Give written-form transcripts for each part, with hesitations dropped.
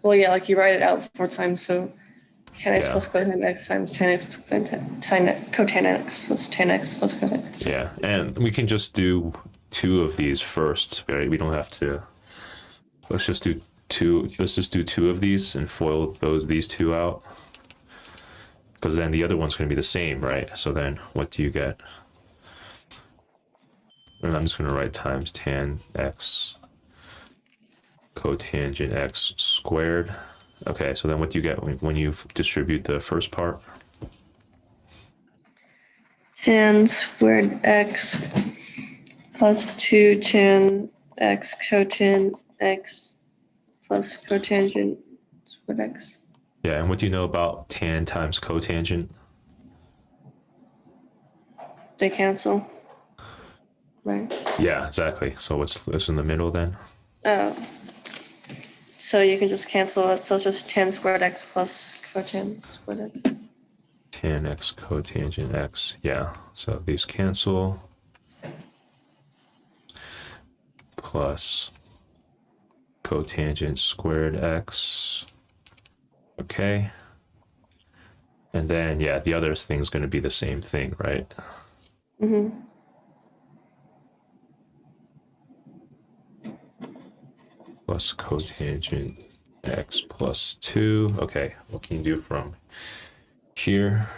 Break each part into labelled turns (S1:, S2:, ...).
S1: Well, yeah, like you write it out 4 times, so 10x
S2: Yeah.
S1: plus cotangent x times 10x plus cotangent x plus 10x plus cotangent x.
S2: Yeah, and we can just do two of these first, right? We don't have to. Let's just do two. Let's just do two of these and FOIL these two out, because then the other one's going to be the same, right? So then what do you get? And I'm just going to write times tan x cotangent x squared. Okay, so then what do you get when you distribute the first part?
S1: Tan squared x plus 2 tan x cotangent x plus cotangent squared x.
S2: Yeah, and what do you know about tan times cotangent?
S1: They cancel, right?
S2: Yeah, exactly. So what's in the middle then?
S1: Oh, so you can just cancel it. So it's just tan squared x plus cotangent squared x.
S2: Tan x cotangent x. Yeah, so these cancel. Plus cotangent squared x. Okay. And then, yeah, the other thing is going to be the same thing, right?
S1: Mm-hmm.
S2: Plus cotangent x plus 2. Okay, what can you do from here?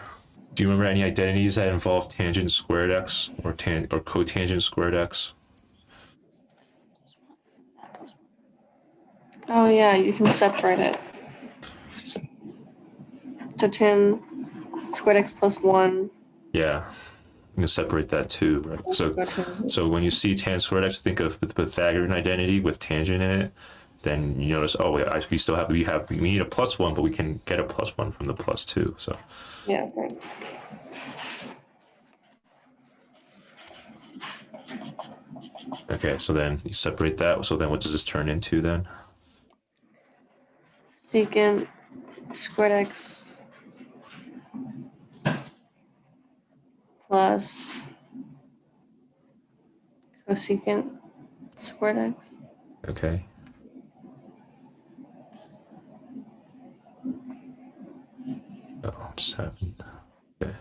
S2: Do you remember any identities that involve tangent squared x or cotangent squared x?
S1: Oh yeah, you can separate it. So tan squared x plus 1
S2: Yeah, you can separate that too, right?
S1: plus cotangent.
S2: So when you see tan squared x, think of the Pythagorean identity with tangent in it. Then you notice, oh, yeah, we need a plus 1, but we can get a plus 1 from the plus 2. So
S1: Yeah, right.
S2: okay, so then you separate that. So then what does this turn into then?
S1: Secant squared x plus cosecant squared x.
S2: Okay. Oh, just happened. Okay.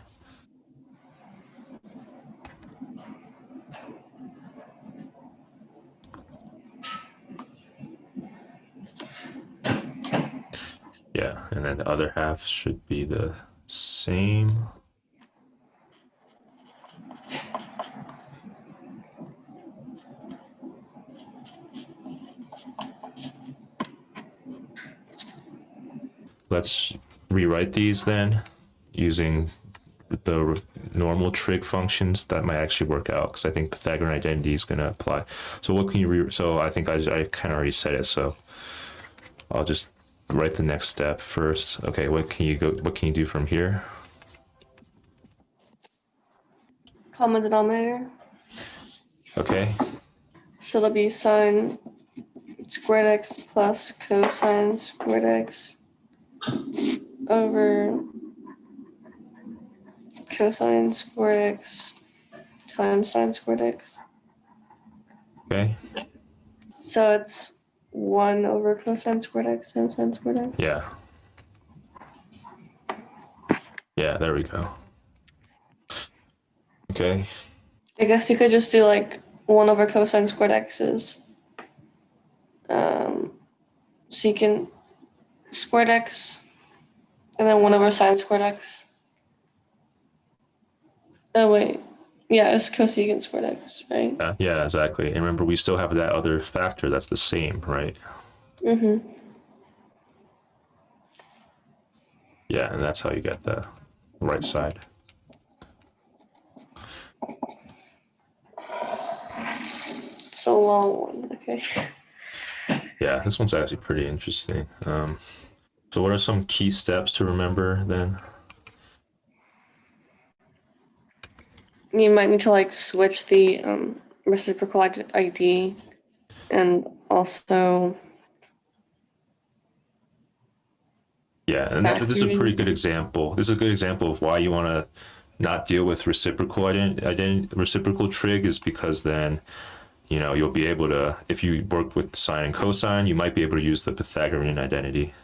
S2: Yeah, and then the other half should be the same. Let's rewrite these then using the normal trig functions. That might actually work out because I think Pythagorean identity is going to apply. So what can you so I think I kind of already said it, so I'll just write the next step first. Okay, what can you do from here?
S1: Common denominator.
S2: Okay.
S1: So it'll be sine squared x plus cosine squared x over cosine squared x times sine squared x.
S2: Okay.
S1: So it's 1 over cosine squared x times sine squared x.
S2: Yeah. Yeah, there we go. Okay.
S1: I guess you could just do like 1 over cosine squared x is secant squared x, and then 1 over sine squared x. Oh, wait. Yeah, it's cosecant squared x, right?
S2: Yeah, exactly. And remember, we still have that other factor that's the same, right?
S1: Mm-hmm.
S2: Yeah, and that's how you get the right side.
S1: It's a long one. Okay.
S2: Yeah, this one's actually pretty interesting. So what are some key steps to remember then?
S1: You might need to like switch the reciprocal ID and also
S2: Yeah, and this is a pretty good example. This is a good example of why you want to not deal with reciprocal reciprocal trig is because then you'll be able to, if you work with sine and cosine, you might be able to use the Pythagorean identity.